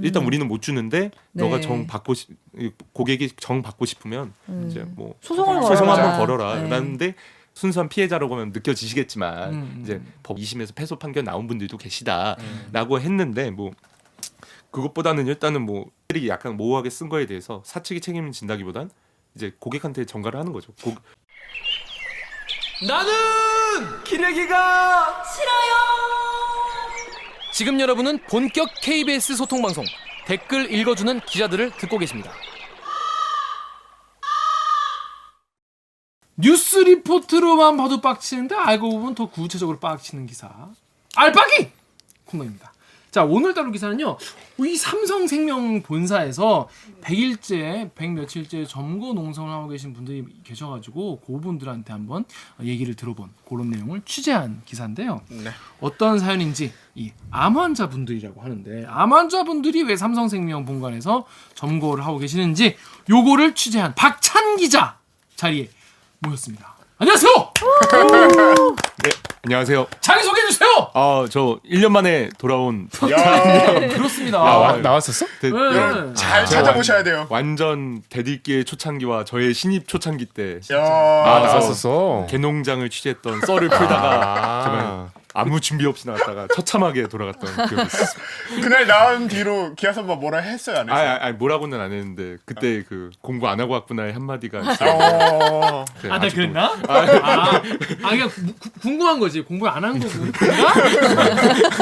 일단 우리는 못 주는데 네. 너가 고객이 정 받고 싶으면 이제 뭐 소송을 소송 걸어라. 한번 걸어라. 네. 라는데 순수한 피해자라고 하면 느껴지시겠지만 이제 법 2심에서 패소 판결 나온 분들도 계시다라고 했는데 뭐 그것보다는 일단은 뭐 이 약간 모호하게 쓴 거에 대해서 사측이 책임을 진다기보단 이제 고객한테 전가를 하는 거죠. 나는 기레기가 싫어요. 지금 여러분은 본격 KBS 소통 방송 댓글 읽어주는 기자들을 듣고 계십니다. 뉴스 리포트로만 봐도 빡치는데 알고 보면 더 구체적으로 빡치는 기사 알빡이 코너입니다. 자, 오늘 다룰 기사는요, 이 삼성생명 본사에서 100일째 100며칠째 점거 농성을 하고 계신 분들이 계셔가지고 그분들한테 한번 얘기를 들어본 그런 내용을 취재한 기사인데요. 네. 어떤 사연인지 이 암 환자분들이라고 하는데 암 환자분들이 왜 삼성생명 본관에서 점거를 하고 계시는지 요거를 취재한 박찬 기자 자리에 모였습니다. 안녕하세요. 네, 안녕하세요. 자기 소개해 주세요. 저 1년 만에 돌아온 야, 그렇습니다. 나왔었어? 네. 잘 찾아보셔야 돼요. 완전 대들기의 초창기와 저의 신입 초창기 때 야, 나왔었어. 개농장을 취재했던 썰을 풀다가 아. 정말 아무 준비 없이 나왔다가 처참하게 돌아갔던 기억이 있었습니다. 그날 나온 뒤로 기아 선바 뭐라 했어요, 안 했어요? 아니 뭐라고는 안 했는데 그때 그 공부 안 하고 왔구나의 한마디가 있어요. 네, 나 아직도 그랬나? 그냥 궁금한 거지. 공부 안 한 거고 그런가?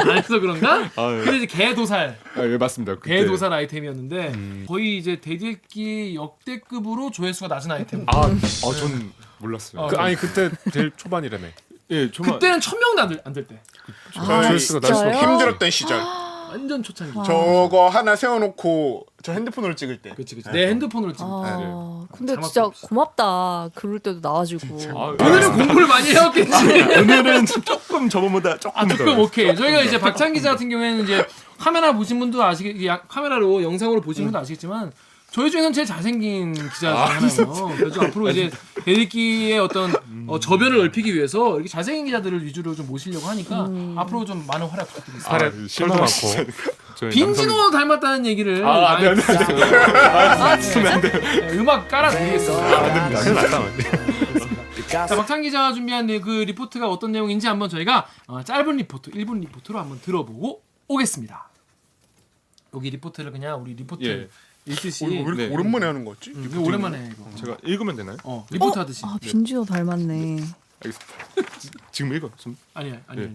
안 해서 그런가? 예. 근데 이제 개도살 예, 맞습니다. 그때. 개도살 아이템이었는데 거의 이제 대들기 역대급으로 조회수가 낮은 아이템. 전 몰랐어요. 아니 그때 제일 초반이라며. 예, 정말 그때는 1,000명도 안 될 때. 저희 조회수가 낮을 수 없어. 힘들었던 시절. 완전 초창기. 저거 하나 세워놓고 저 핸드폰으로 찍을 때. 그치. 내 핸드폰으로 찍은 때. 근데 잘 진짜 맞췄어. 고맙다. 그럴 때도 나와주고. 오늘은 공부를 많이 해왔겠지. 오늘은 조금 저번보다 조금 더. 조금 오케이. 저희가 이제 박찬 기자 같은 경우에는 이제 카메라 보신 분도 카메라로 영상으로 보신 분도 아시겠지만 저희 중에서는 제일 잘생긴 기자 중에 하나예요. 그래서 앞으로 이제 대리기의 어떤 저변을 넓히기 위해서 이렇게 잘생긴 기자들을 위주로 좀 모시려고 하니까 앞으로 좀 많은 활약 부탁드리겠습니다. 털도 많고. 빈진호 닮았다는 얘기를 안 돼. 네, 음악 깔아드리겠습니다. 큰일 났다. 자, 박찬 기자가 준비한 그 리포트가 어떤 내용인지 한번 저희가 짧은 리포트, 1분 리포트로 한번 들어보고 오겠습니다. 여기 리포트를 그냥 우리 리포트 예. 읽듯이 왜 이렇게 네. 오랜만에 하는 거지? 이거 오랜만에 해, 이거. 제가 읽으면 되나요? 리포트 하듯이. 빈지도 닮았네. 알겠습니다. 지금 읽어. 좀. 아니. 네.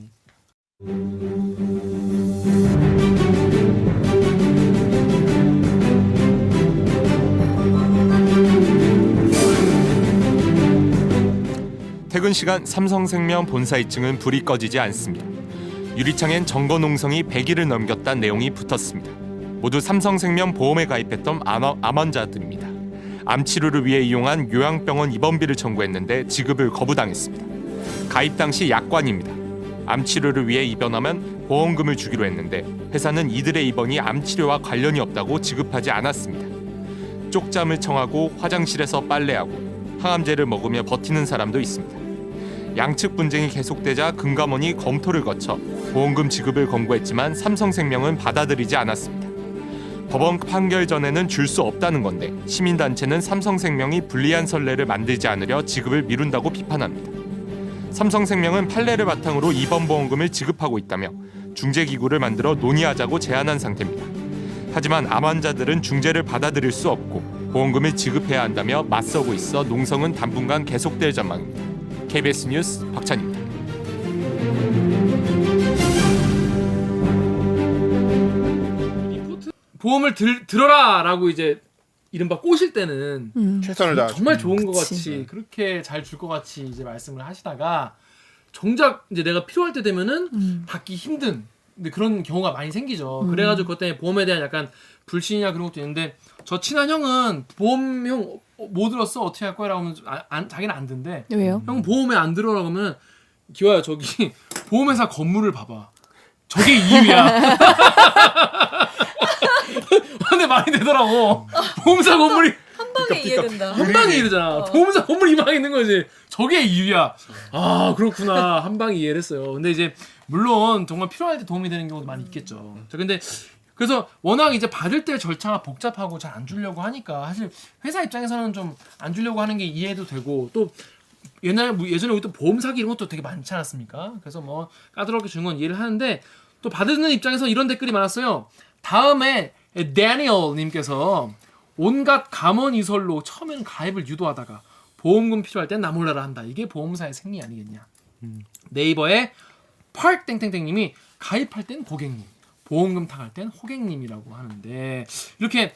퇴근 시간 삼성생명 본사 2층은 불이 꺼지지 않습니다. 유리창엔 점거 농성이 100일을 넘겼다는 내용이 붙었습니다. 모두 삼성생명 보험에 가입했던 암 환자들입니다. 암 치료를 위해 이용한 요양병원 입원비를 청구했는데 지급을 거부당했습니다. 가입 당시 약관입니다. 암 치료를 위해 입원하면 보험금을 주기로 했는데 회사는 이들의 입원이 암 치료와 관련이 없다고 지급하지 않았습니다. 쪽잠을 청하고 화장실에서 빨래하고 항암제를 먹으며 버티는 사람도 있습니다. 양측 분쟁이 계속되자 금감원이 검토를 거쳐 보험금 지급을 권고했지만 삼성생명은 받아들이지 않았습니다. 법원 판결 전에는 줄 수 없다는 건데 시민단체는 삼성생명이 불리한 선례를 만들지 않으려 지급을 미룬다고 비판합니다. 삼성생명은 판례를 바탕으로 입원보험금을 지급하고 있다며 중재기구를 만들어 논의하자고 제안한 상태입니다. 하지만 암 환자들은 중재를 받아들일 수 없고 보험금을 지급해야 한다며 맞서고 있어 농성은 당분간 계속될 전망입니다. KBS 뉴스 박찬입니다. 보험을 들어라라고 이제 이른바 꼬실 때는 최선을 다. 정말 좋은 것 그치. 같이 그렇게 잘 줄 것 같이 이제 말씀을 하시다가 정작 이제 내가 필요할 때 되면은 받기 힘든 근데 그런 경우가 많이 생기죠. 그래가지고 그것 때문에 보험에 대한 약간 불신이나 그런 것도 있는데 저 친한 형은 보험 형 뭐 들었어 어떻게 할 거야라고 하면 자기는 안 든대. 왜요? 형 보험에 안 들어라고 하면 기와야 저기 보험회사 건물을 봐봐. 저게 이유야. 근데 많이 되더라고. 보험사 건물이 한 방에 이해된다. 한 방에 이르잖아. 보험사 건물 이방에 있는 거지. 저게 이유야. 아 그렇구나. 한 방에 이해를 했어요. 근데 이제 물론 정말 필요할 때 도움이 되는 경우도 많이 있겠죠. 자 근데 그래서 워낙 이제 받을 때 절차가 복잡하고 잘 안 주려고 하니까 사실 회사 입장에서는 좀 안 주려고 하는 게 이해도 되고 또 예전에 우리 또 보험 사기 이런 것도 되게 많지 않았습니까? 그래서 뭐 까다롭게 주는 건 이해를 하는데 또 받는 입장에서 이런 댓글이 많았어요. 다음에 데니얼 님께서 온갖 감언이설로 처음에는 가입을 유도하다가 보험금 필요할 땐 나 몰라라 한다. 이게 보험사의 생리 아니겠냐. 네이버에 펄땡땡땡님이 가입할 땐 고객님, 보험금 탕할 땐 호객님이라고 하는데 이렇게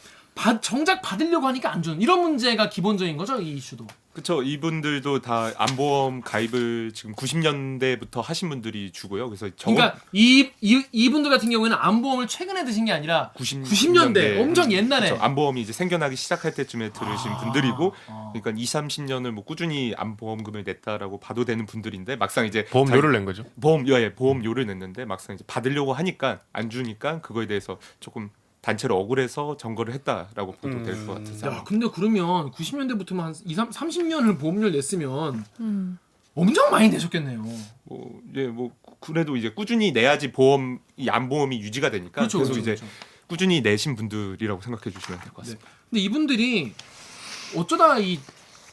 정작 받으려고 하니까 안 주는 이런 문제가 기본적인 거죠, 이 이슈도. 그렇죠. 이분들도 다 암보험 가입을 지금 90년대부터 하신 분들이 주고요. 그래서 그러니까 이분들 같은 경우에는 암보험을 최근에 드신 게 아니라 90년대 엄청 옛날에 그렇죠. 암보험이 이제 생겨나기 시작할 때쯤에 들으신 분들이고, 그러니까 20-30년을 뭐 꾸준히 암보험금을 냈다라고 봐도 되는 분들인데 막상 이제 보험료를 낸 거죠. 보험료를 냈는데 막상 이제 받으려고 하니까 안 주니까 그거에 대해서 조금 단체로 억울해서 점거를 했다라고 보도 될 것 같아서. 야, 근데 그러면 90년대부터만 한 30년을 보험료를 냈으면 엄청 많이 내셨겠네요. 뭐 그래도 이제 꾸준히 내야지 이 암보험이 유지가 되니까 그렇죠, 계속 그렇죠, 이제 그렇죠. 꾸준히 내신 분들이라고 생각해 주시면 될 것 같습니다. 네. 근데 이분들이 어쩌다 이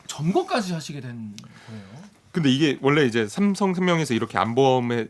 점거까지 하시게 된 거예요? 근데 이게 원래 이제 삼성생명에서 이렇게 암보험에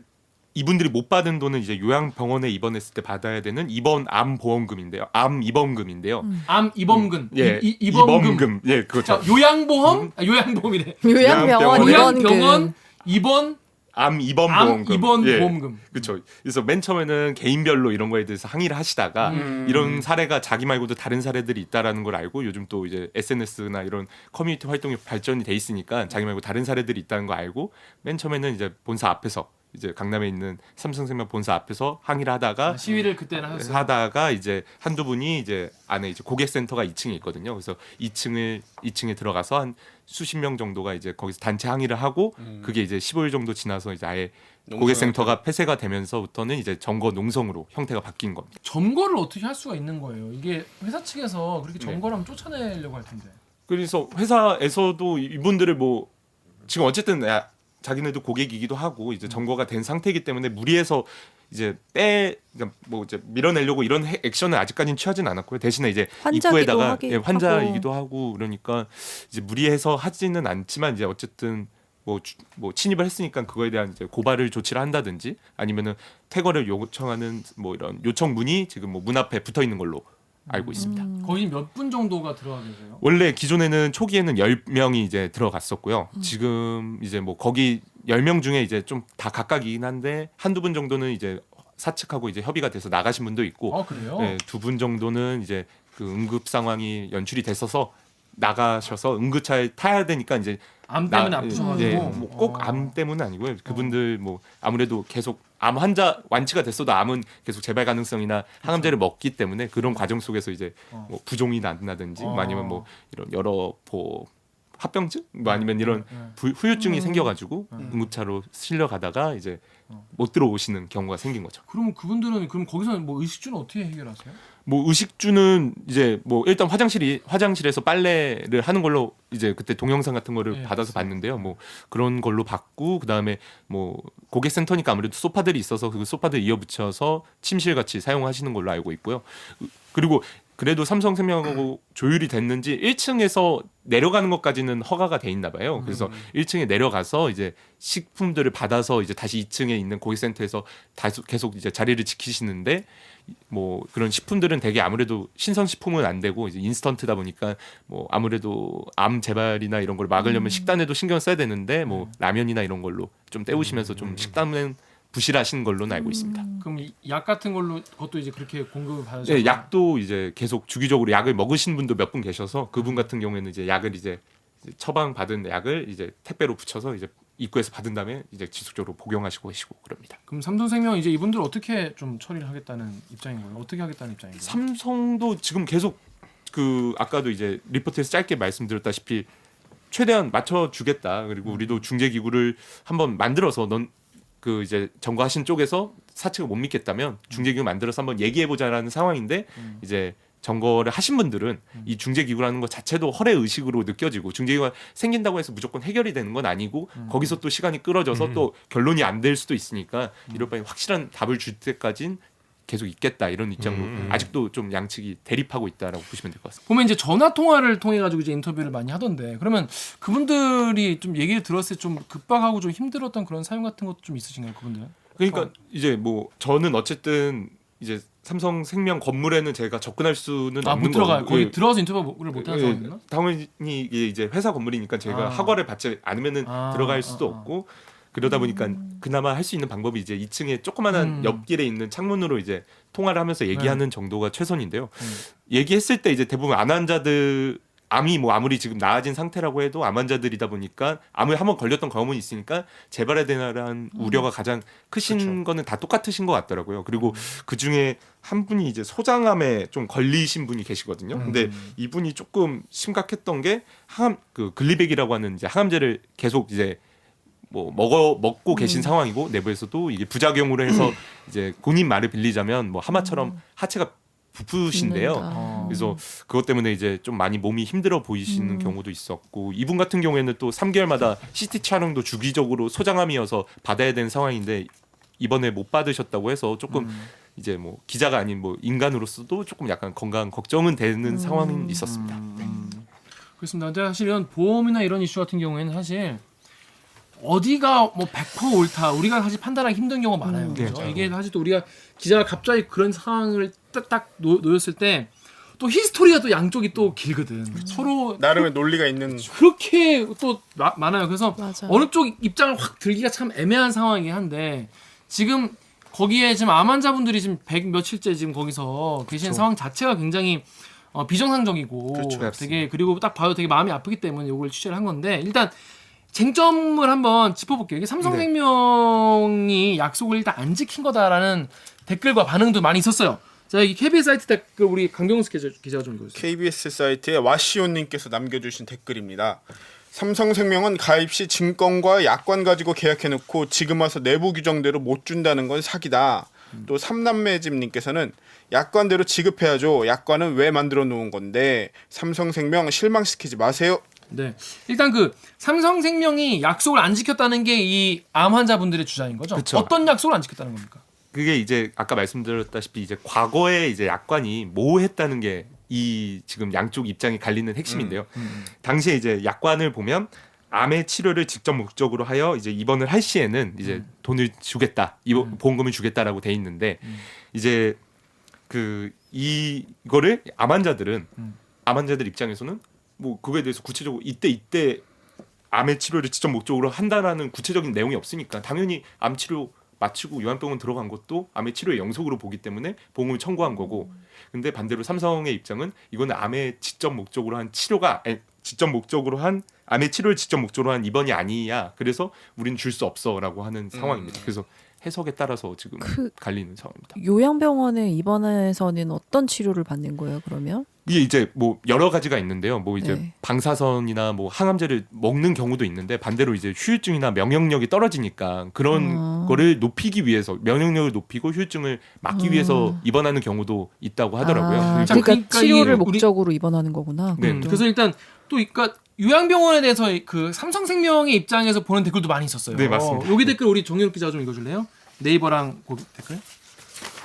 이분들이 못 받은 돈은 이제 요양병원에 입원했을 때 받아야 되는 입원 암보험금인데요. 암 입원금인데요. 암 입원금, 예, 입원금. 예, 그렇죠. 자, 요양보험, 요양보험이래. 요양병원 요양병원 입원 암 입원 암 보험금. 입원 예. 보험금. 그렇죠. 그래서 맨 처음에는 개인별로 이런 거에 대해서 항의를 하시다가 이런 사례가 자기 말고도 다른 사례들이 있다라는 걸 알고 요즘 또 이제 SNS나 이런 커뮤니티 활동이 발전이 돼 있으니까 자기 말고 다른 사례들이 있다는 거 알고 맨 처음에는 이제 본사 앞에서 이제 강남에 있는 삼성생명 본사 앞에서 항의를 하다가 시위를 그때는 하셨어요. 하다가 이제 한두 분이 이제 안에 이제 고객센터가 2층에 있거든요. 그래서 2층에 들어가서 한 수십 명 정도가 이제 거기서 단체 항의를 하고 그게 이제 15일 정도 지나서 이제 아예 고객센터가 폐쇄가 되면서부터는 이제 점거 농성으로 형태가 바뀐 겁니다. 점거를 어떻게 할 수가 있는 거예요? 이게 회사 측에서 그렇게 점거를 하면 쫓아내려고 할 텐데. 그래서 회사에서도 이분들을 뭐 지금 어쨌든 자기네도 고객이기도 하고 이제 점거가 된 상태이기 때문에 무리해서 이제 그러니까 뭐 이제 밀어내려고 이런 액션을 아직까지는 취하진 않았고요. 대신에 이제 입구에다가 환자이기도 하고 그러니까 이제 무리해서 하지는 않지만 이제 어쨌든 뭐 침입을 했으니까 그거에 대한 이제 고발을 조치를 한다든지 아니면은 퇴거를 요청하는 뭐 이런 요청문이 지금 뭐 문 앞에 붙어 있는 걸로 알고 있습니다. 거의 몇 분 정도가 들어가 계세요? 원래 기존에는 초기에는 10명이 이제 들어갔었고요. 지금 이제 뭐 거기 10명 중에 이제 좀 다 각각이긴 한데 한두 분 정도는 이제 사측하고 이제 협의가 돼서 나가신 분도 있고 그래요? 네, 두 분 정도는 이제 그 응급 상황이 연출이 됐어서 나가셔서 응급차에 타야 되니까 이제 암 때문에 아프셔가지고. 예, 뭐꼭 암 때문은 아니고요. 그분들 뭐 아무래도 계속 암 환자 완치가 됐어도 암은 계속 재발 가능성이나 항암제를 먹기 때문에 그런 과정 속에서 이제 뭐 부종이 난다든지 뭐 아니면 뭐 이런 여러 합병증 뭐 아니면 이런 후유증이 생겨가지고 응급차로 실려가다가 이제 못 들어오시는 경우가 생긴 거죠. 그럼 그분들은 그럼 거기서 뭐 의식주는 어떻게 해결하세요? 뭐 의식주는 이제 뭐 일단 화장실에서 빨래를 하는 걸로 이제 그때 동영상 같은 거를 받아서 봤는데요. 뭐 그런 걸로 받고 그다음에 뭐 고객센터니까 아무래도 소파들이 있어서 그 소파들 이어붙여서 침실 같이 사용하시는 걸로 알고 있고요. 그리고 그래도 삼성생명하고 조율이 됐는지 1층에서 내려가는 것까지는 허가가 돼 있나 봐요. 그래서 1층에 내려가서 이제 식품들을 받아서 이제 다시 2층에 있는 고객센터에서 계속 이제 자리를 지키시는데 뭐 그런 식품들은 되게 아무래도 신선식품은 안 되고 이제 인스턴트다 보니까 뭐 아무래도 암 재발이나 이런 걸 막으려면 식단에도 신경 써야 되는데 뭐 라면이나 이런 걸로 좀 때우시면서 좀 식단은 부실하신 걸로는 알고 있습니다. 그럼 약 같은 걸로 그것도 이제 그렇게 공급을 받으셔서 네, 약도 이제 계속 주기적으로 약을 먹으신 분도 몇 분 계셔서 그분 같은 경우에는 이제 약을 이제 처방 받은 약을 이제 택배로 붙여서 이제 입구에서 받은 다음에 이제 지속적으로 복용하시고 계시고 그럽니다. 그럼 삼성생명 이제 이분들 어떻게 좀 처리를 하겠다는 입장인 거예요? 어떻게 하겠다는 입장인 거예요? 삼성도 지금 계속 그 아까도 이제 리포트에서 짧게 말씀드렸다시피 최대한 맞춰 주겠다. 그리고 우리도 중재 기구를 한번 만들어서 그 이제 점거하신 쪽에서 사측을 못 믿겠다면 중재기구 만들어서 한번 얘기해보자라는 상황인데 이제 점거를 하신 분들은 이 중재기구라는 것 자체도 허례 의식으로 느껴지고 중재기구가 생긴다고 해서 무조건 해결이 되는 건 아니고 거기서 또 시간이 끌어져서 또 결론이 안 될 수도 있으니까 이럴 바에 확실한 답을 줄 때까진 계속 있겠다 이런 입장으로 음. 아직도 좀 양측이 대립하고 있다라고 보시면 될 것 같습니다. 보면 이제 전화 통화를 통해 가지고 이제 인터뷰를 많이 하던데 그러면 그분들이 좀 얘기를 들었을 때 좀 급박하고 좀 힘들었던 그런 사연 같은 것도 좀 있으신가요, 그분들은? 그러니까 이제 뭐 저는 어쨌든 이제 삼성생명 건물에는 제가 접근할 수는 못 없는 들어가요. 거고 거기 예. 들어가서 인터뷰를 못 하는 상황이나? 당연히 이게 이제 회사 건물이니까 제가 허가를 받지 않으면은 들어갈 수도 없고 그러다 보니까 그나마 할 수 있는 방법이 이제 2층에 조그만한 옆길에 있는 창문으로 이제 통화를 하면서 얘기하는 정도가 최선인데요. 얘기했을 때 이제 대부분 암 환자들 암이 뭐 아무리 지금 나아진 상태라고 해도 암 환자들이다 보니까 암에 한번 걸렸던 경험은 있으니까 재발에 대한 우려가 가장 크신 거는 다 똑같으신 것 같더라고요. 그리고 그 중에 한 분이 이제 소장암에 좀 걸리신 분이 계시거든요. 근데 이분이 조금 심각했던 게 항암 그 글리백이라고 하는 이제 항암제를 계속 이제 뭐 먹고 계신 상황이고 내부에서도 이게 부작용으로 해서 이제 본인 말을 빌리자면 뭐 하마처럼 하체가 부푸신데요. 죽는다. 그래서 그것 때문에 이제 좀 많이 몸이 힘들어 보이시는 경우도 있었고 이분 같은 경우에는 또 3개월마다 CT 촬영도 주기적으로 소장암이어서 받아야 되는 상황인데 이번에 못 받으셨다고 해서 조금 이제 뭐 기자가 아닌 뭐 인간으로서도 조금 약간 건강 걱정은 되는 상황이 있었습니다. 그렇습니다. 근데 사실은 보험이나 이런 이슈 같은 경우에는 사실 어디가 뭐 100% 옳다 우리가 사실 판단하기 힘든 경우가 많아요. 그렇죠? 이게 사실 또 우리가 기자가 갑자기 그런 상황을 딱 놓였을 때 또 히스토리가 또 양쪽이 또 길거든. 서로 나름의 논리가 있는 그렇게 또 많아요. 그래서 맞아. 어느 쪽 입장을 확 들기가 참 애매한 상황이긴 한데 지금 거기에 지금 암 환자분들이 지금 100 며칠째 지금 거기서 계신 상황 자체가 굉장히 비정상적이고 그렇죠. 되게 그리고 딱 봐도 되게 마음이 아프기 때문에 이걸 취재를 한 건데 일단 쟁점을 한번 짚어볼게요. 이게 삼성생명이 약속을 일단 안 지킨 거다라는 댓글과 반응도 많이 있었어요. 자, 이 KBS 사이트 댓글 우리 강경수 기자가 좀 읽어주세요. KBS 사이트에 와시오님께서 남겨주신 댓글입니다. 삼성생명은 가입 시 증권과 약관 가지고 계약해놓고 지금 와서 내부 규정대로 못 준다는 건 사기다. 또 삼남매집님께서는 약관대로 지급해야죠. 약관은 왜 만들어 놓은 건데 삼성생명 실망시키지 마세요. 네, 일단 그 삼성생명이 약속을 안 지켰다는 게 이 암 환자분들의 주장인 거죠. 그쵸. 어떤 약속을 안 지켰다는 겁니까? 그게 이제 아까 말씀드렸다시피 이제 과거에 이제 약관이 모호했다는 게 이 지금 양쪽 입장이 갈리는 핵심인데요. 당시에 이제 약관을 보면 암의 치료를 직접 목적으로 하여 이제 입원을 할 시에는 이제 돈을 주겠다, 보험금을 주겠다라고 돼 있는데 이제 그 이거를 암 환자들 입장에서는 뭐 그거에 대해서 구체적으로 이때 암의 치료를 직접 목적으로 한다라는 구체적인 내용이 없으니까 당연히 암 치료 마치고 요양병원 들어간 것도 암의 치료의 영속으로 보기 때문에 보험을 청구한 거고 근데 반대로 삼성의 입장은 이거는 암의 직접 목적으로 한 치료가 직접 목적으로 한 암의 치료를 직접 목적으로 한 입원이 아니야. 그래서 우리는 줄 수 없어라고 하는 상황입니다. 그래서 해석에 따라서 지금 갈리는 상황입니다. 요양병원에 입원해서는 어떤 치료를 받는 거예요, 그러면? 이게 이제 뭐 여러 가지가 있는데요. 뭐 이제 네. 방사선이나 뭐 항암제를 먹는 경우도 있는데 반대로 이제 휴유증이나 면역력이 떨어지니까 그런 거를 높이기 위해서 면역력을 높이고 휴유증을 막기 위해서 입원하는 경우도 있다고 하더라고요. 자, 그러니까 그러니까 치료를 이게 우리- 목적으로 입원하는 거구나. 네. 그것도. 그래서 일단 또 그러니까 요양병원에 대해서 그 삼성생명의 입장에서 보는 댓글도 많이 있었어요. 네, 맞습니다. 여기 댓글 우리 정유럽 기자가 좀 읽어줄래요? 네이버랑 그 댓글.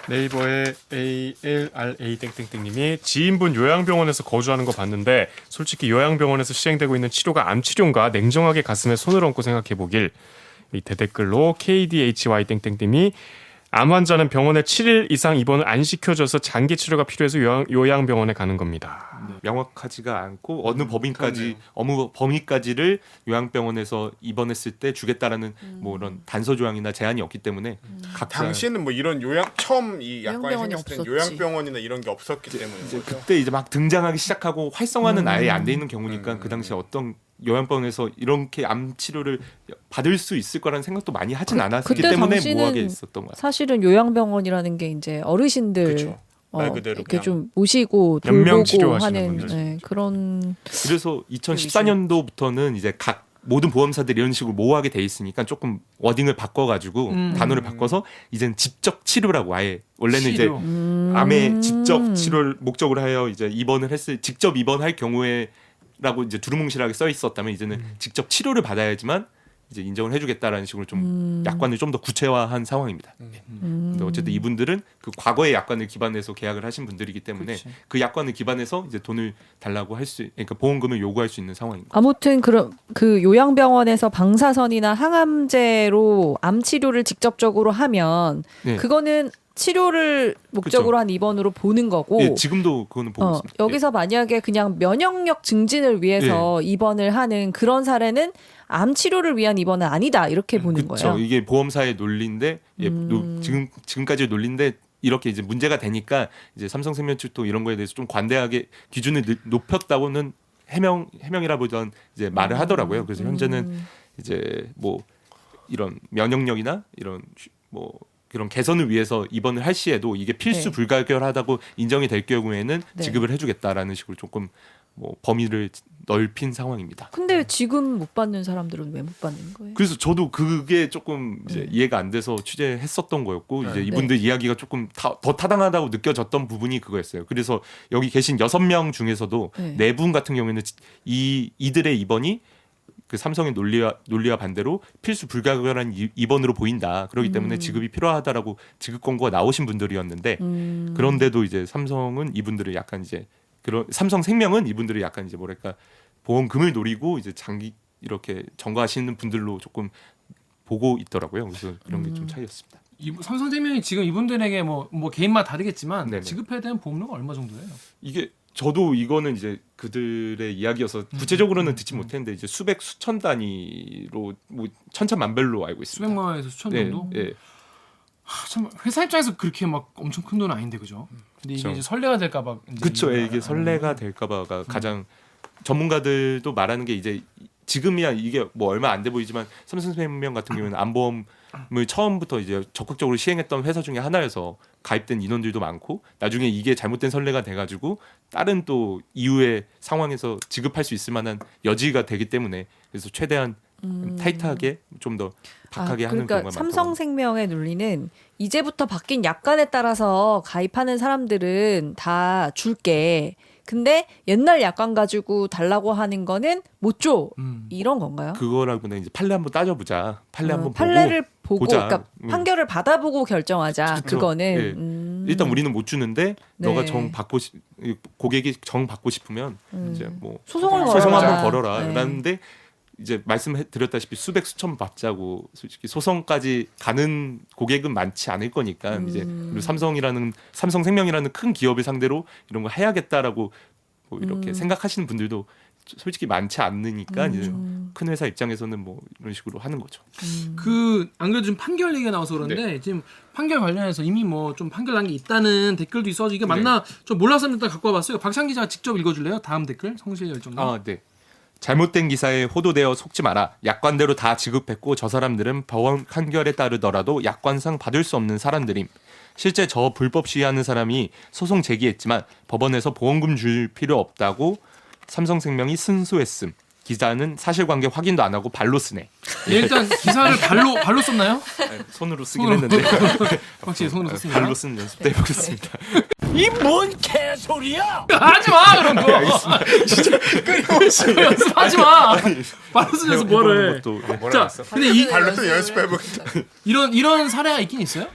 네이버의 ALRA 땡땡땡님이 지인분 요양병원에서 거주하는 거 봤는데 솔직히 요양병원에서 시행되고 있는 치료가 암 치료인가 냉정하게 가슴에 손을 얹고 생각해 보길. 밑에 댓글로 KDHY 땡땡님이 암 환자는 병원에 7일 이상 입원을 안 시켜줘서 장기 치료가 필요해서 요양병원에 가는 겁니다. 명확하지가 않고 어느 범위까지 그러네요. 어느 범위까지를 요양병원에서 입원했을 때 주겠다라는 뭐 이런 단서 조항이나 제한이 없기 때문에 각자 당시에는 뭐 이런 처음 이 약관이 요양병원이 생겼을 때 없었지. 요양병원이나 이런 게 없었기 때문에 이제 그때 이제 막 등장하기 시작하고 활성화는 아예 안 돼 있는 경우니까 그 당시에 어떤 요양병원에서 이렇게 암 치료를 받을 수 있을 거라는 생각도 많이 하진 않았기 그때 때문에 당시는 모호하게 있었던 것 같아요. 사실은 요양병원이라는 게 이제 어르신들 그렇죠. 말 그대로 이렇게 그냥 좀 모시고 연명 돌보고 치료하시는 하는 분들. 네, 그런 그래서 2014년도부터는 이제 각 모든 보험사들이 이런 식으로 모호하게 돼 있으니까 조금 워딩을 바꿔가지고 단어를 바꿔서 이제는 직접 치료라고 아예 원래는 치료. 이제 암의 직접 치료를 목적으로 하여 이제 입원을 했을 직접 입원할 경우에라고 이제 두루뭉실하게 써 있었다면 이제는 직접 치료를 받아야지만 이제 인정을 해주겠다라는 식으로 좀 약관을 좀 더 구체화한 상황입니다. 근데 어쨌든 이분들은 그 과거의 약관을 기반해서 계약을 하신 분들이기 때문에 그치. 그 약관을 기반해서 이제 돈을 달라고 그러니까 보험금을 요구할 수 있는 상황인 거죠. 아무튼 그럼 그 요양병원에서 방사선이나 항암제로 암 치료를 직접적으로 하면 네. 그거는 치료를 목적으로 한 입원으로 보는 거고 예, 지금도 그거는 보고 있습니다. 여기서 만약에 그냥 면역력 증진을 위해서 입원을 하는 그런 사례는 암 치료를 위한 입원은 아니다 이렇게 보는 그렇죠. 거예요. 이게 보험사의 논리인데 지금까지의 논리인데 이렇게 이제 문제가 되니까 이제 삼성생명 측도 이런 거에 대해서 좀 관대하게 기준을 높였다고는 해명이라보던 이제 말을 하더라고요. 그래서 현재는 이제 뭐 이런 면역력이나 이런 뭐 그런 개선을 위해서 입원을 할 시에도 이게 필수 네. 불가결하다고 인정이 될 경우에는 네. 지급을 해주겠다라는 식으로 조금 뭐 범위를 넓힌 상황입니다. 근데 지금 못 받는 사람들은 왜 못 받는 거예요? 그래서 저도 그게 조금 이제 이해가 안 돼서 취재했었던 거였고 이제 이분들 이야기가 조금 더 타당하다고 느껴졌던 부분이 그거였어요. 그래서 여기 계신 6명 중에서도 네. 4분 같은 경우에는 이들의 입원이 그 삼성의 논리와 반대로 필수 불가결한 입원으로 보인다. 그렇기 때문에 지급이 필요하다라고 지급 권고가 나오신 분들이었는데 그런데도 이제 삼성은 이분들을 약간 이제 그런 삼성생명은 이분들을 약간 이제 뭐랄까 보험금을 노리고 이제 장기 이렇게 전가하시는 분들로 조금 보고 있더라고요. 그래서 그런 게 좀 차이였습니다. 삼성생명이 지금 이분들에게 뭐 개인마다 다르겠지만 네네. 지급해야 되는 보험료가 얼마 정도예요? 이게 저도 이거는 이제 그들의 이야기여서 구체적으로는 듣지 못했는데 이제 수천 단위로 뭐 천차만별로 알고 있습니다. 수백만 원에서 수천 정도? 네. 참 회사 입장에서 그렇게 막 엄청 큰 돈은 아닌데 그죠? 근데 이게 그쵸. 이제 선례가 될까봐. 그렇죠. 이게 선례가 될까봐가 가장 전문가들도 말하는 게 이제 지금이야 이게 뭐 얼마 안 돼 보이지만 삼성생명 같은 경우는 암보험을 처음부터 이제 적극적으로 시행했던 회사 중에 하나여서 가입된 인원들도 많고 나중에 이게 잘못된 선례가 돼가지고 다른 또 이후의 상황에서 지급할 수 있을 만한 여지가 되기 때문에 그래서 최대한 타이트하게 좀 더 박하게 하는 그러니까 경우가 많더라고요. 삼성생명의 논리는 이제부터 바뀐 약관에 따라서 가입하는 사람들은 다 줄게. 근데 옛날 약관 가지고 달라고 하는 거는 못 줘. 이런 건가요? 그거라고는 이제 판례 한번 따져보자. 판례 한번 판례를 보고 보자. 그러니까 판결을 받아보고 결정하자. 그쵸. 그거는 예. 일단 우리는 못 주는데 네. 너가 고객이 정 받고 싶으면 이제 뭐 소송을 소송 걸어라. 한번 걸어라. 네. 라는데 이제 말씀드렸다시피 수백 수천 받자고 솔직히 소송까지 가는 고객은 많지 않을 거니까 이제 그리고 삼성생명이라는 큰 기업을 상대로 이런 거 해야겠다라고 뭐 이렇게 생각하시는 분들도 솔직히 많지 않으니까 이제 큰 회사 입장에서는 뭐 이런 식으로 하는 거죠. 안 그래도 지금 판결 얘기가 나와서 그런데 지금 판결 관련해서 이미 뭐 좀 판결 난 게 있다는 댓글도 있어서 이게 맞나 좀 몰라서 일단 갖고 와봤어요. 박찬 기자 직접 읽어줄래요? 다음 댓글 성실열정님. 네. 잘못된 기사에 호도되어 속지 마라. 약관대로 다 지급했고 저 사람들은 법원 판결에 따르더라도 약관상 받을 수 없는 사람들임. 실제 저 불법 시위하는 사람이 소송 제기했지만 법원에서 보험금 줄 필요 없다고 삼성생명이 승소했음. 기자는 사실관계 확인도 안 하고 발로 쓰네. 일단 기사를 발로 썼나요? 손으로 쓰긴 했는데 확실히 손으로 썼습니다. 발로 쓰는 연습도 해보겠습니다. 이 뭔 개소리야! 하지 마 그런 거. 연습하지 마. 발로 쓰면서 뭐를? 것도, 네. 자, 근데 이 발로 좀 연습해보겠다. 이런 사례가 있긴 있어요?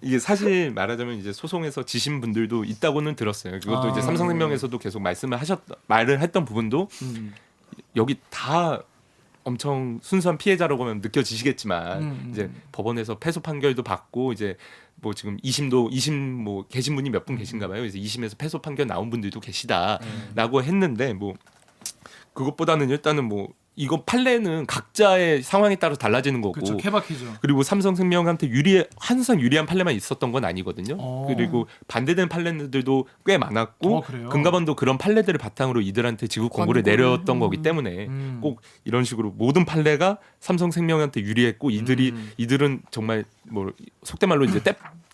이게 사실 말하자면 이제 소송에서 지신 분들도 있다고는 들었어요. 그것도 이제 삼성생명에서도 계속 말을 했던 부분도 여기 다 엄청 순수한 피해자라고 하면 느껴지시겠지만 이제 법원에서 패소 판결도 받고 이제 뭐 지금 2심 뭐 계신 분이 몇 분 계신가 봐요. 이제 2심에서 패소 판결 나온 분들도 계시다라고 했는데 뭐 그것보다는 일단은 뭐 이거 판례는 각자의 상황에 따라 달라지는 거고 그렇죠. 케바케죠. 그리고 삼성생명한테 항상 유리한 판례만 있었던 건 아니거든요. 그리고 반대되는 판례들도 꽤 많았고 그래요? 금감원도 그런 판례들을 바탕으로 이들한테 지급 권고를 내렸던 거기 때문에 꼭 이런 식으로 모든 판례가 삼성생명한테 유리했고 이들은 정말 뭐 속된 말로 이제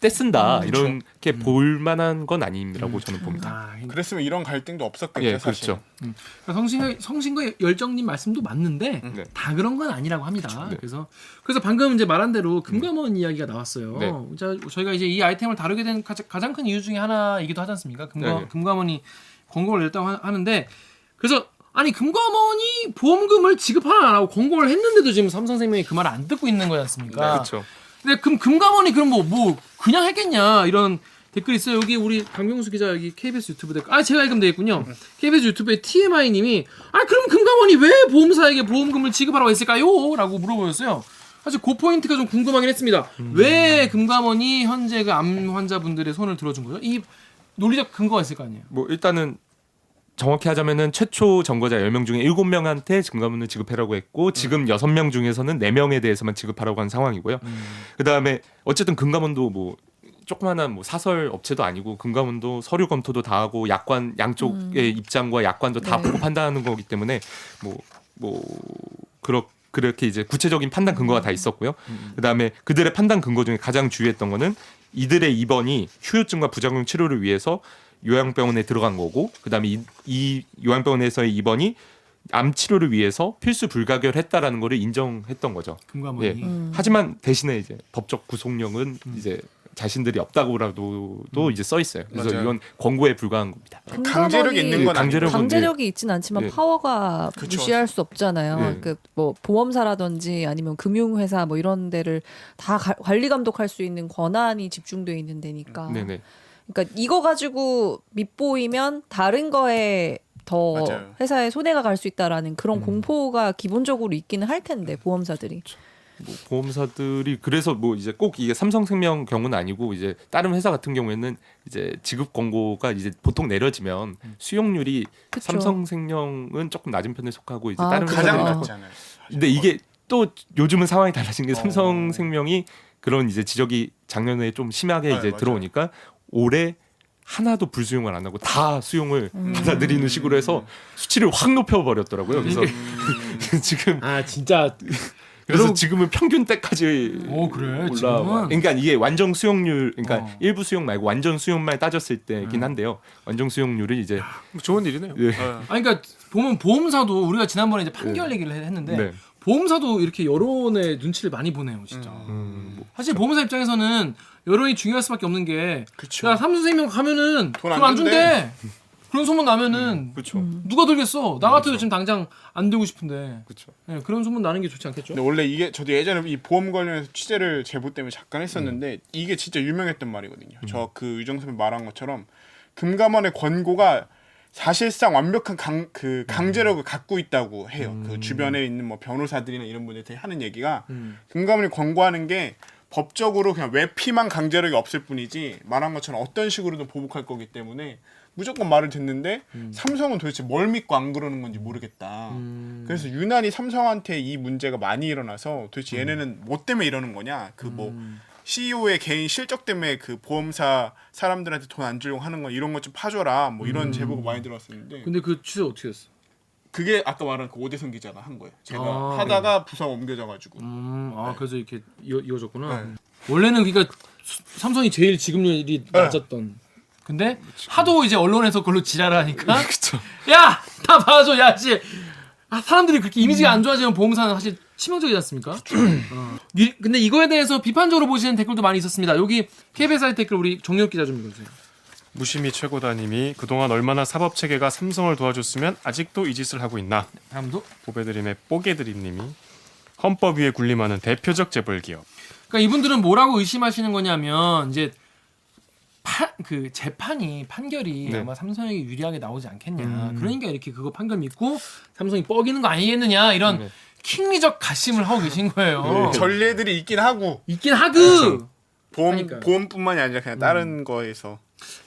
떼쓴다 이렇게 볼 만한 건 아니라고 저는 봅니다. 그랬으면 이런 갈등도 없었겠죠. 예, 사실. 그렇죠. 그러니까 성신과 열정님 말씀도 맞는데 네. 다 그런 건 아니라고 합니다. 그래서 방금 이제 말한 대로 금감원 이야기가 나왔어요. 네. 저희가 이제 이 아이템을 다루게 된 가장 큰 이유 중에 하나이기도 하지 않습니까? 네. 금감원이 권고를 냈다고 하는데 그래서 아니 금감원이 보험금을 지급하라 안 하고 권고를 했는데도 지금 삼성생명이 그 말을 안 듣고 있는 거지 않습니까? 그렇죠. 근데 그럼 금감원이 그럼 뭐 그냥 했겠냐 이런 댓글 있어요. 여기 우리 강병수 기자 여기 KBS 유튜브 댓글. 제가 읽으면 되겠군요. KBS 유튜브에 TMI님이 그럼 금감원이 왜 보험사에게 보험금을 지급하라고 했을까요? 라고 물어보셨어요. 사실 그 포인트가 좀 궁금하긴 했습니다. 왜 금감원이 현재 그 암 환자분들의 손을 들어준 거죠? 이 논리적 근거가 있을 거 아니에요. 뭐 일단은 정확히 하자면은 최초 전거자 10명 중에 7명한테 금감원을 지급하라고 했고 지금 6명 중에서는 4명에 대해서만 지급하라고 한 상황이고요. 그다음에 어쨌든 금감원도 뭐 조그마한 뭐 사설 업체도 아니고 금감원도 서류 검토도 다 하고 약관 양쪽의 입장과 약관도 다 네. 보고 판단하는 거기 때문에 그렇게 이제 구체적인 판단 근거가 다 있었고요. 그다음에 그들의 판단 근거 중에 가장 주요했던 거는 이들의 입원이 후유증과 부작용 치료를 위해서 요양병원에 들어간 거고 그다음에 이 요양병원에서의 입원이 암 치료를 위해서 필수 불가결했다라는 거를 인정했던 거죠. 금감원이. 예. 하지만 대신에 이제 법적 구속력은 이제 자신들이 없다고라도 이제 써 있어요. 그래서 맞아요. 이건 권고에 불과한 겁니다. 강제력이 있는 건 아니고 강제력이 있진 않지만 예. 파워가 그쵸. 무시할 수 없잖아요. 예. 그 뭐 보험사라든지 아니면 금융회사 뭐 이런 데를 다 관리 감독할 수 있는 권한이 집중돼 있는 데니까. 네네. 그러니까 이거 가지고 밉보이면 다른 거에 더 맞아요. 회사에 손해가 갈 수 있다라는 그런 공포가 기본적으로 있기는 할 텐데 보험사들이. 뭐 보험사들이 그래서 뭐 이제 꼭 이게 삼성생명 경우는 아니고 이제 다른 회사 같은 경우에는 이제 지급 권고가 이제 보통 내려지면 수용률이 그쵸. 삼성생명은 조금 낮은 편에 속하고 이제 아, 다른 그래요? 가장 회사들은 낮잖아요. 근데 이게 또 요즘은 상황이 달라진 게 삼성생명이 그런 이제 지적이 작년에 좀 심하게 이제 맞아요. 들어오니까 올해 하나도 불수용을 안 하고 다 수용을 받아들이는 식으로 해서 수치를 확 높여버렸더라고요. 그래서 지금 진짜. 그래서 지금은 평균 때까지 그래. 올라와. 지금은? 그러니까 이게 완전 수용률, 그러니까 어. 일부 수용 말고 완전 수용만 따졌을 때긴 한데요. 완전 수용률은 이제 좋은 일이네요. 예. 그러니까 보면 보험사도 우리가 지난번에 이제 판결 얘기를 했는데 네. 보험사도 이렇게 여론의 눈치를 많이 보네요, 진짜. 사실 보험사 입장에서는 여론이 중요할 수밖에 없는 게, 그쵸. 야 삼성생명 가면은 돈 돈 안 안 준대. 그런 소문 나면은 그렇죠. 누가 들겠어? 나 같아도 지금 당장 안 되고 싶은데. 그렇죠. 네, 그런 소문 나는 게 좋지 않겠죠? 근데 원래 이게 저도 예전에 이 보험 관련해서 취재를 제보 때문에 잠깐 했었는데 이게 진짜 유명했던 말이거든요. 저 그 유정 선배 말한 것처럼 금감원의 권고가 사실상 완벽한 강제력을 갖고 있다고 해요. 그 주변에 있는 뭐 변호사들이나 이런 분들이 하는 얘기가 금감원이 권고하는 게 법적으로 그냥 외피만 강제력이 없을 뿐이지 말한 것처럼 어떤 식으로든 보복할 거기 때문에 무조건 말을 듣는데 삼성은 도대체 뭘 믿고 안 그러는 건지 모르겠다. 그래서 유난히 삼성한테 이 문제가 많이 일어나서 도대체 얘네는 뭐 때문에 이러는 거냐. 그 뭐 CEO의 개인 실적 때문에 그 보험사 사람들한테 돈 안 주려고 하는 건 이런 것 좀 파줘라. 뭐 이런 제보가 많이 들어왔었는데 근데 그 취재 어떻게 됐어? 그게 아까 말한 그 오대성 기자가 한 거예요. 제가 아, 하다가 부서가 옮겨져가지고. 그래서 이렇게 이어졌구나. 네. 원래는 그러니까 삼성이 제일 지급률이 낮았던. 근데 하도 이제 언론에서 그걸로 지랄하니까. 야, 다 봐줘, 야, 씨. 사람들이 그렇게 이미지가 안 좋아지면 보험사는 사실 치명적이지 않습니까? 근데 이거에 대해서 비판적으로 보시는 댓글도 많이 있었습니다. 여기 KBS 사이트 댓글 우리 정유혁 기자 좀 읽어주세요. 무심히 최고다님이 그동안 얼마나 사법체계가 삼성을 도와줬으면 아직도 이 짓을 하고 있나. 다음도. 보배드림의 뽀개드림님이 헌법 위에 군림하는 대표적 재벌 기업. 그러니까 이분들은 뭐라고 의심하시는 거냐면 이제 그 재판이 판결이 네. 아마 삼성에게 유리하게 나오지 않겠냐. 그러니까 이렇게 그거 판결 믿고 삼성이 뻐기는 거 아니겠느냐 이런 네. 킹리적 가심을 하고 계신 거예요. 전례들이 있긴 하고 있긴 하그. 하니까요. 보험뿐만이 아니라 그냥 다른 거에서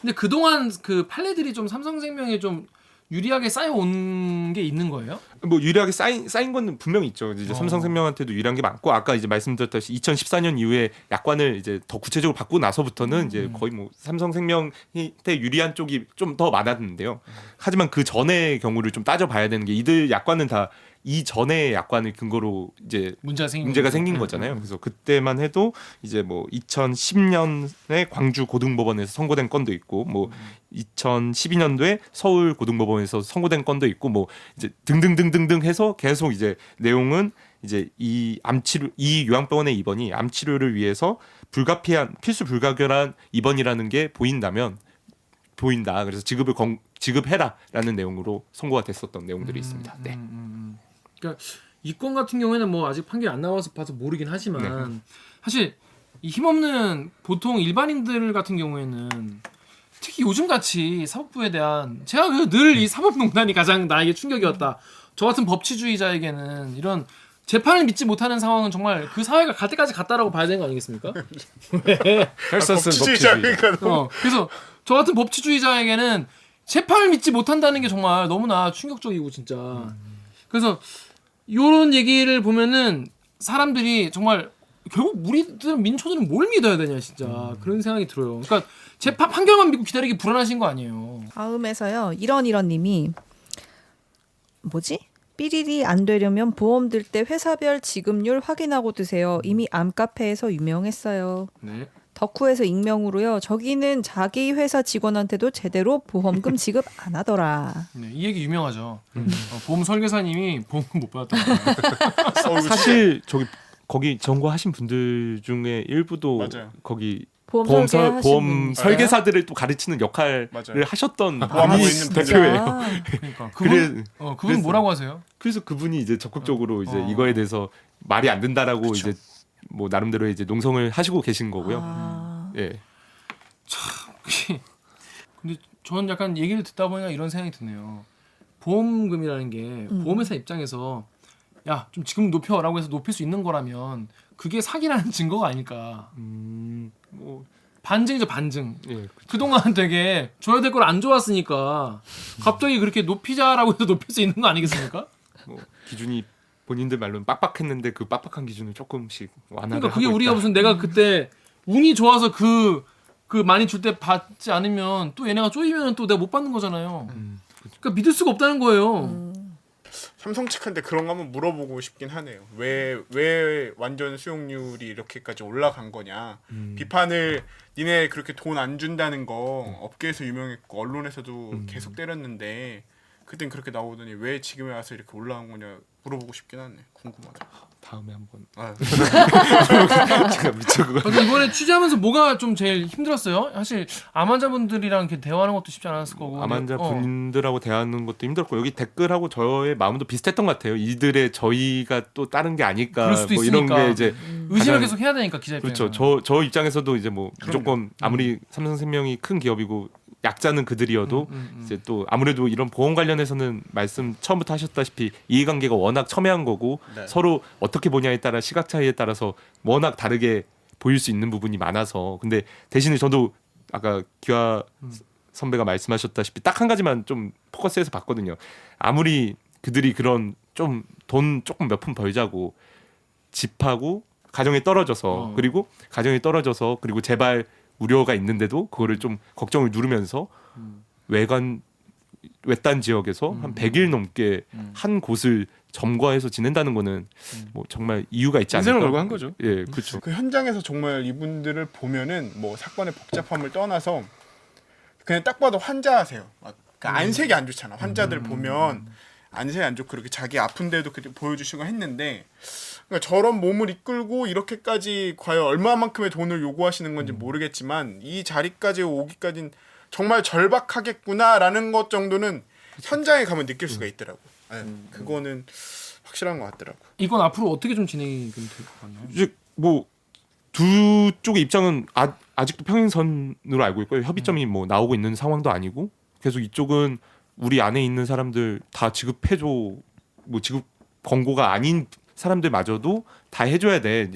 근데 그동안 그 판례들이 좀 삼성생명에 좀 유리하게 쌓여온 게 있는 거예요? 뭐 유리하게 쌓인 건 분명히 있죠. 이제 삼성생명한테도 유리한 게 많고 아까 이제 말씀드렸다시피 2014년 이후에 약관을 이제 더 구체적으로 바꾸고 나서부터는 이제 거의 뭐 삼성생명한테 유리한 쪽이 좀 더 많았는데요. 하지만 그 전의 경우를 좀 따져봐야 되는 게 이들 약관은 다 이 전의 약관을 근거로 이제 문제가 생긴 거잖아요. 그래서 그때만 해도 이제 뭐 2010년에 광주 고등법원에서 선고된 건도 있고 뭐 2012년도에 서울 고등법원에서 선고된 건도 있고 뭐 이제 등등등등등 해서 계속 이제 내용은 이제 이 요양병원의 입원이 암 치료를 위해서 필수 불가결한 입원이라는 게 보인다. 그래서 지급해라라는 내용으로 선고가 됐었던 내용들이 있습니다. 네. 그러니까 이 건 같은 경우에는 뭐 아직 판결이 안 나와서 봐서 모르긴 하지만 사실 이 힘없는 보통 일반인들 같은 경우에는 특히 요즘 같이 사법부에 대한 제가 늘 이 사법농단이 가장 나에게 충격이었다. 저 같은 법치주의자에게는 이런 재판을 믿지 못하는 상황은 정말 그 사회가 갈 때까지 갔다라고 봐야 되는 거 아니겠습니까? 헬서슨 법치주의자니까 너무 그래서 저 같은 법치주의자에게는 재판을 믿지 못한다는 게 정말 너무나 충격적이고 진짜. 그래서 이런 얘기를 보면은 사람들이 정말 결국 우리들 민초들은 뭘 믿어야 되냐 진짜 그런 생각이 들어요. 그러니까 재판 판결만 믿고 기다리기 불안하신 거 아니에요. 다음에서요. 이런 님이 뭐지? 삐리리 안 되려면 보험 들 때 회사별 지급률 확인하고 드세요. 이미 암카페에서 유명했어요. 네. 덕후에서 익명으로요. 저기는 자기 회사 직원한테도 제대로 보험금 지급 안 하더라. 네, 이 얘기 유명하죠. 보험 설계사님이 보험금 못 받았다. 사실 저기 거기 전과하신 분들 중에 일부도 맞아요. 거기 보험 설계하신 보험 분. 설계사들을 또 가르치는 역할을 맞아요. 하셨던 보험하고 분이 있는 분들. 대표예요. 아, 그러니까 그래- 그분 그래서- 뭐라고 하세요? 그래서 그분이 이제 적극적으로 이제 어. 이거에 대해서 말이 안 된다라고 이제 뭐 나름대로 이제 농성을 하시고 계신 거고요. 아. 예. 근데 저는 약간 얘기를 듣다 보니까 이런 생각이 드네요. 보험금이라는 게 보험회사 입장에서 야 좀 지금 높여라고 해서 높일 수 있는 거라면 그게 사기라는 증거가 아닐까. 뭐 반증이죠 반증. 예. 그동안 되게 줘야 될 걸 안 줘왔으니까 갑자기 그렇게 높이자라고 해서 높일 수 있는 거 아니겠습니까? 뭐 기준이 본인들 말로는 빡빡했는데 그 빡빡한 기준을 조금씩 완화를 그러니까 그게 하고 우리가 있다. 무슨 내가 그때 운이 좋아서 그 많이 줄 때 받지 않으면 또 얘네가 쪼이면 또 내가 못 받는 거잖아요. 그러니까 믿을 수가 없다는 거예요. 삼성 측한테 그런 거 한번 물어보고 싶긴 하네요. 왜 완전 수용률이 이렇게까지 올라간 거냐. 비판을 니네 그렇게 돈 안 준다는 거 업계에서 유명했고 언론에서도 계속 때렸는데 그땐 그렇게 나오더니 왜 지금에 와서 이렇게 올라간 거냐 물어보고 싶긴 하네. 궁금하다. 다음에 한번 아, 제가 미처 그거 근데 이번에 취재하면서 뭐가 좀 제일 힘들었어요? 사실 암환자분들이랑 이렇게 대화하는 것도 쉽지 않았을 거고. 암환자 분들하고 대하는 것도 힘들었고 여기 댓글하고 저의 마음도 비슷했던 것 같아요. 이들의 저희가 또 다른 게 아닐까 그럴 수도 뭐 이런 있으니까. 게 이제 의심을 가장- 계속 해야 되니까 기자 입장에서. 그렇죠. 저 입장에서도 이제 뭐 무조건 아무리 삼성생명이 큰 기업이고 약자는 그들이어도 이제 또 아무래도 이런 보험 관련해서는 말씀 처음부터 하셨다시피 이해관계가 워낙 첨예한 거고 네. 서로 어떻게 보냐에 따라 시각 차이에 따라서 워낙 다르게 보일 수 있는 부분이 많아서 근데 대신에 저도 아까 기화 선배가 말씀하셨다시피 딱 한 가지만 좀 포커스해서 봤거든요. 아무리 그들이 그런 좀 돈 조금 몇 푼 벌자고 집하고 가정에 떨어져서 그리고 가정에 떨어져서 그리고 재발 우려가 있는데도 그거를 좀 걱정을 누르면서 외딴 지역에서 한 100일 넘게 한 곳을 점거해서 지낸다는 거는 뭐 정말 이유가 있지 않을까. 인생을 걸고 한 거죠. 예, 그렇죠. 그 현장에서 정말 이분들을 보면은 뭐 사건의 복잡함을 떠나서 그냥 딱 봐도 환자세요. 막 안색이 안 좋잖아. 환자들 보면 안색이 안 좋고 그렇게 자기 아픈데도 그렇게 보여주시고 했는데 그러니까 저런 몸을 이끌고 이렇게까지 과연 얼마만큼의 돈을 요구하시는 건지 모르겠지만 이 자리까지 오기까지는 정말 절박하겠구나라는 것 정도는 현장에 가면 느낄 수가 있더라고. 네, 그거는 확실한 것 같더라고. 이건 앞으로 어떻게 좀 진행이 될 것 같나요? 이제 뭐 두 쪽의 입장은 아직도 평행선으로 알고 있고요. 협의점이 뭐 나오고 있는 상황도 아니고 계속 이쪽은 우리 안에 있는 사람들 다 지급해줘 뭐 지급 권고가 아닌 사람들마저도 다 해줘야 돼.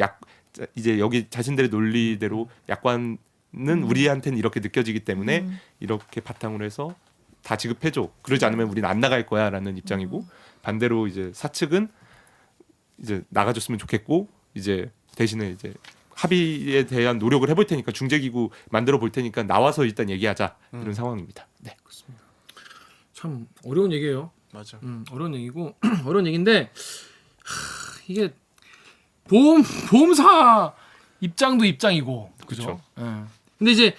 이제 여기 자신들의 논리대로 약관은 우리한테는 이렇게 느껴지기 때문에 이렇게 바탕으로 해서 다 지급해줘. 그러지 않으면 우리는 안 나갈 거야라는 입장이고 반대로 이제 사측은 이제 나가줬으면 좋겠고 이제 대신에 이제 합의에 대한 노력을 해볼 테니까 중재기구 만들어 볼 테니까 나와서 일단 얘기하자 이런 상황입니다. 네. 참 어려운 얘기예요. 맞아. 어려운 얘기고 어려운 얘기인데 이게 보험사 입장도 입장이고 그죠? 예. 근데 이제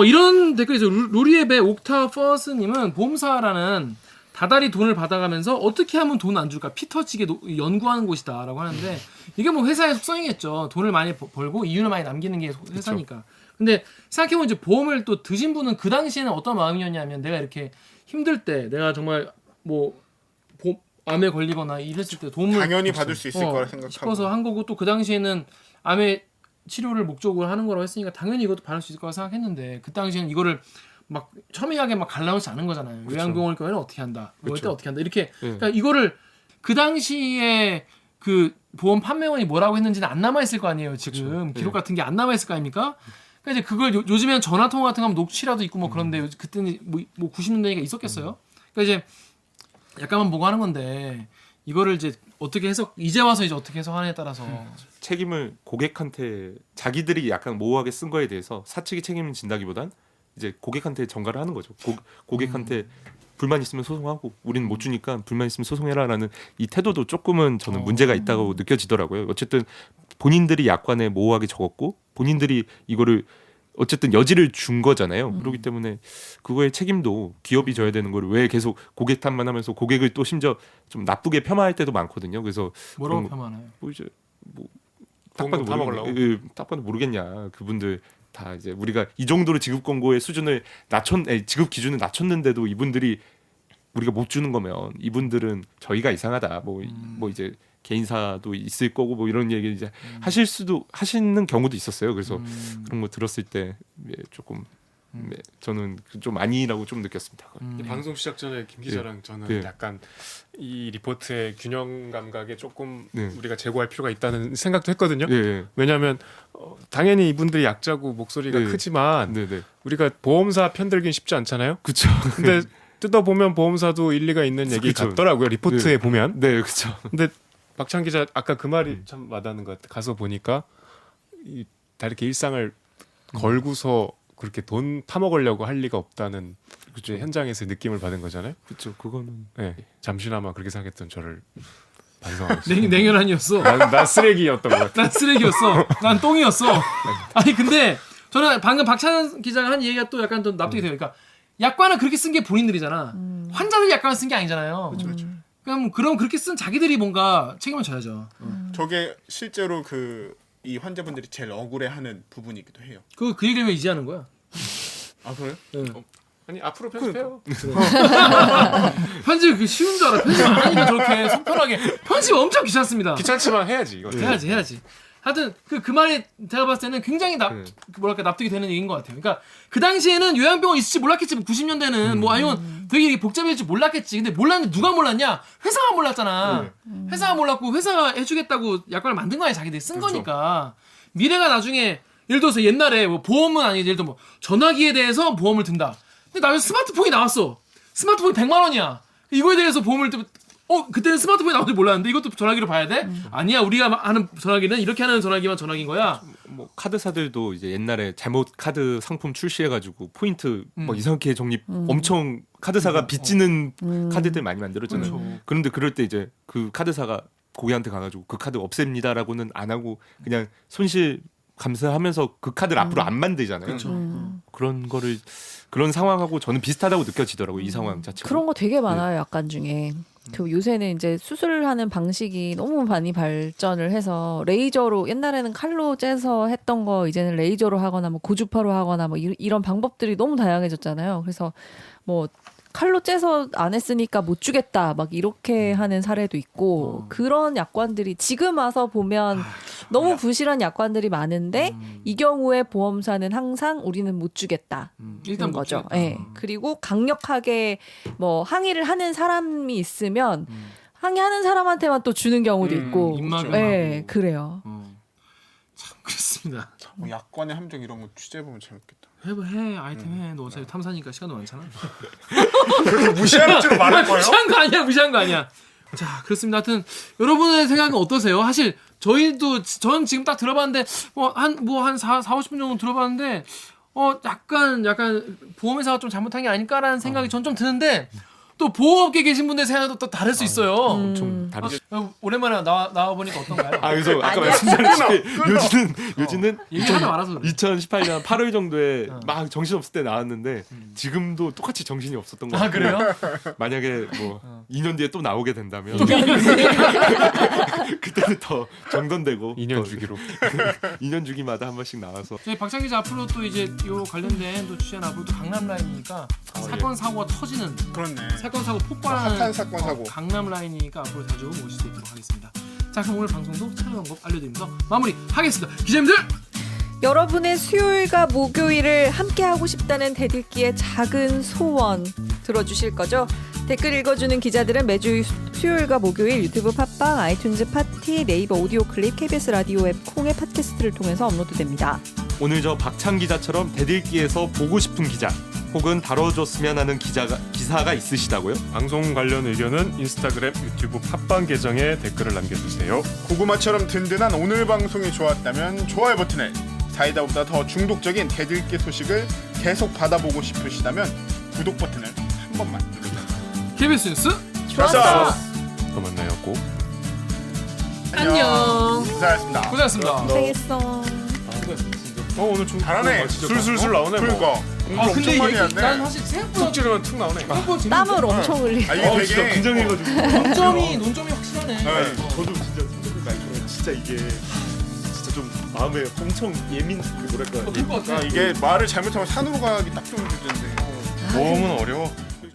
이런 댓글에서 루리앱의 옥타 퍼스님은 보험사라는 다달이 돈을 받아가면서 어떻게 하면 돈 안 줄까 피터치게 연구하는 곳이다라고 하는데 이게 뭐 회사의 속성이겠죠. 돈을 많이 벌고 이윤을 많이 남기는 게 회사니까. 근데 생각해보면 이제 보험을 또 드신 분은 그 당시에는 어떤 마음이었냐면 내가 이렇게 힘들 때 내가 정말 뭐 암에 걸리거나 이랬을 때 도움을 당연히 받을 수 있을 거라 생각하고 싶어서 한 거고 또 그 당시에는 암의 치료를 목적으로 하는 거라고 했으니까 당연히 이것도 받을 수 있을 거라 생각했는데 그 당시에는 이거를 막 첨예하게 막 갈라놓지 않은 거잖아요. 요양병원 경우에는 어떻게 한다, 이럴 때 어떻게 한다 이렇게 그러니까 이거를 그 당시에 그 보험 판매원이 뭐라고 했는지는 안 남아 있을 거 아니에요. 지금 기록 같은 게 안 남아 있을 거 아닙니까? 그러니까 이제 그걸 요즘에는 전화 통화 같은 거 하면 녹취라도 있고 뭐 그런데 그때는 뭐 90년대니까 있었겠어요. 그러니까 이제 약간만 보고 하는 건데 이거를 이제 어떻게 해석 이제 와서 이제 어떻게 해석하느냐에 따라서 책임을 고객한테 자기들이 약간 모호하게 쓴 거에 대해서 사측이 책임을 진다기보단 이제 고객한테 전가를 하는 거죠. 고객한테 불만 있으면 소송하고 우리는 못 주니까 불만 있으면 소송해라라는 이 태도도 조금은 저는 문제가 있다고 느껴지더라고요. 어쨌든 본인들이 약관에 모호하게 적었고 본인들이 이거를 어쨌든 여지를 준 거잖아요. 그렇기 때문에 그거의 책임도 기업이 져야 되는 걸 왜 계속 고객 탓만 하면서 고객을 또 심지어 좀 나쁘게 폄하할 때도 많거든요. 그래서 뭐라고 폄하나요? 뭐 이제 뭐 돈 딱 봐도 타먹으려고? 딱 봐도 모르겠냐. 그분들 다 이제 우리가 이 정도로 지급 권고의 수준을 지급 기준을 낮췄는데도 이분들이 우리가 못 주는 거면 이분들은 저희가 이상하다. 뭐 이제 개인사도 있을 거고 뭐 이런 얘기 이제 하시는 경우도 있었어요. 그래서 그런 거 들었을 때 조금 저는 좀 아니라고 좀 느꼈습니다. 이 방송 시작 전에 김 기자랑 저는 네. 약간 이 리포트의 균형 감각에 조금 네. 우리가 제고할 필요가 있다는 생각도 했거든요. 예. 왜냐하면 당연히 이분들이 약자고 목소리가 네. 크지만 네네. 우리가 보험사 편들긴 쉽지 않잖아요. 그렇죠. 근데 뜯어보면 보험사도 일리가 있는 얘기 그쵸. 같더라고요. 리포트에 네. 보면. 네, 그렇죠. 근데 박찬 기자 아까 그 말이 참 와닿는 것 같아. 가서 보니까 다 이렇게 일상을 걸고서 그렇게 돈 타먹으려고 할 리가 없다는 이제 현장에서 느낌을 받은 거잖아요. 그렇죠. 그거는 네, 잠시나마 그렇게 생각했던 저를 반성하겠습니다. 냉혈한이었어. 난 쓰레기였던 거야. 난 쓰레기였어. 난 똥이었어. 아니 근데 저는 방금 박찬 기자가 한 얘기가 또 약간 또 납득이 돼요. 그러니까 약관을 그렇게 쓴 게 본인들이잖아. 환자들이 약관을 쓴 게 아니잖아요. 그럼 그렇게 쓴 자기들이 뭔가 책임을 져야죠. 저게 실제로 이 환자분들이 제일 억울해하는 부분이기도 해요. 그 얘기를 왜 이제 하는 거야? 아 그래요? 아니 앞으로 편집해요. 편집 쉬운 줄 알아. 편집 안 하니까 저렇게 속편하게. 편집 엄청 귀찮습니다. 귀찮지만 해야지 이거. 해야지. 하여튼 그 말이 제가 봤을 때는 굉장히 납득이 되는 얘기인 것 같아요. 그러니까 그 당시에는 요양병원 있을지 몰랐겠지. 90년대는 뭐 아니면 되게 복잡해질지 몰랐겠지. 근데 몰랐는데 누가 몰랐냐? 회사가 몰랐잖아. 회사가 몰랐고 회사가 해주겠다고 약관을 만든 거 아니야. 자기들이 쓴 거니까. 미래가 나중에 예를 들어서 옛날에 뭐 보험은 아니지. 예를 들어 뭐 전화기에 대해서 보험을 든다. 근데 나중에 스마트폰이 나왔어. 스마트폰이 100만 원이야. 이거에 대해서 보험을 그때는 스마트폰이 나온지 몰랐는데 이것도 전화기로 봐야 돼? 아니야, 우리가 하는 전화기는 이렇게 하는 전화기만 전화기인 거야. 뭐 카드사들도 이제 옛날에 잘못 카드 상품 출시해가지고 포인트 뭐 이상하게 적립 엄청 카드사가 빚지는 카드들 많이 만들었잖아요. 그렇죠. 그런데 그럴 때 이제 그 카드사가 고객한테 가가지고 그 카드 없앱니다라고는 안 하고 그냥 손실 감사하면서 그 카드를 앞으로 안 만들잖아요. 그렇죠. 그런 상황하고 저는 비슷하다고 느껴지더라고요. 이 상황 자체가. 그런 거 되게 많아요. 약관 중에. 그 요새는 이제 수술하는 방식이 너무 많이 발전을 해서 레이저로 옛날에는 칼로 째서 했던 거 이제는 레이저로 하거나 뭐 고주파로 하거나 뭐 이런 방법들이 너무 다양해졌잖아요. 그래서 뭐 칼로 째서 안 했으니까 못 주겠다 막 이렇게 하는 사례도 있고 그런 약관들이 지금 와서 보면 너무 부실한 약관들이 많은데 이 경우에 보험사는 항상 우리는 못 주겠다. 일단 못 거죠. 주겠다. 예. 그리고 강력하게 뭐 항의를 하는 사람이 있으면 항의하는 사람한테만 또 주는 경우도 있고. 입막음 예, 하고. 그래요. 참 그렇습니다. 뭐 약관의 함정 이런 거 취재해보면 재밌겠다. 해 아이템 해. 너 어차피 탐사니까 시간도 많잖아. 그렇게 무시하는 줄 말할 거예요? 무시한 거 아니야. 자, 그렇습니다. 하여튼 여러분의 생각은 어떠세요? 사실 전 지금 딱 들어봤는데 한 4, 50분 정도 들어봤는데 약간 보험회사가 좀 잘못한 게 아닐까라는 생각이 전 좀 드는데 또 보험업계에 계신 분들의 생각도 또 다를 수 있어요. 엄청 다르죠. 오랜만에 나와 보니까 어떤가요? 아 그래서 아까 아니야. 말씀드렸다시피 요즘은 얘기하다 말아서 그래. 2018년 8월 정도에 막 정신 없을 때 나왔는데 지금도 똑같이 정신이 없었던 것 아 같아요. 그래요? 만약에 뭐 2년 뒤에 또 나오게 된다면 그때는 더 정돈되고 2년 더 주기로. 2년 주기마다 한 번씩 나와서 저희 박찬 기자 앞으로 또 이제 요 관련된 또 취재는 앞으로 또 강남 라인이니까 사건 사고가 터지는 그렇네. 사건 사고 폭발하는 핫한 사건 사고. 강남 라인이니까 앞으로 자주 모실 수 있도록 하겠습니다. 자 그럼 오늘 방송도 참여 방법 알려드리면서 마무리하겠습니다. 기자님들 여러분의 수요일과 목요일을 함께 하고 싶다는 대들기의 작은 소원 들어주실 거죠? 댓글 읽어주는 기자들은 매주 수요일과 목요일 유튜브 팟빵, 아이튠즈 파티, 네이버 오디오 클립, KBS 라디오 앱, 콩의 팟캐스트를 통해서 업로드됩니다. 오늘 저 박찬 기자처럼 대들기에서 보고 싶은 기자 혹은 다뤄줬으면 하는 기사가 있으시다고요? 방송 관련 의견은 인스타그램, 유튜브 팟빵 계정에 댓글을 남겨주세요. 고구마처럼 든든한 오늘 방송이 좋았다면 좋아요 버튼을, 사이다보다 더 중독적인 대들기 소식을 계속 받아보고 싶으시다면 구독 버튼을 한 번만 눌러주세요. KBS 뉴스 좋았어. 또 만나요. 꼭. 안녕. 고생하셨습니다. 고생하셨습니다. 고생했어. 오늘 좀 잘하네. 술술술 나오네. 그러니까 뭐. 아 근데 엄청 많이 얘기 했네. 난 사실 생각보다 툭 찌르면 툭 나오네. 생각보다 재밌는데? 땀을 엄청 흘리. 아 이게 되게 긴장해가지고 논점이 확실하네. 네. 저도 진짜 성격을 말처럼 진짜 이게 진짜 좀 마음에 엄청 뭐랄까 그럴 것 같아. 이게 말을 잘못하면 산으로 가기 딱 좋은 주제인데. 모험은 어려워.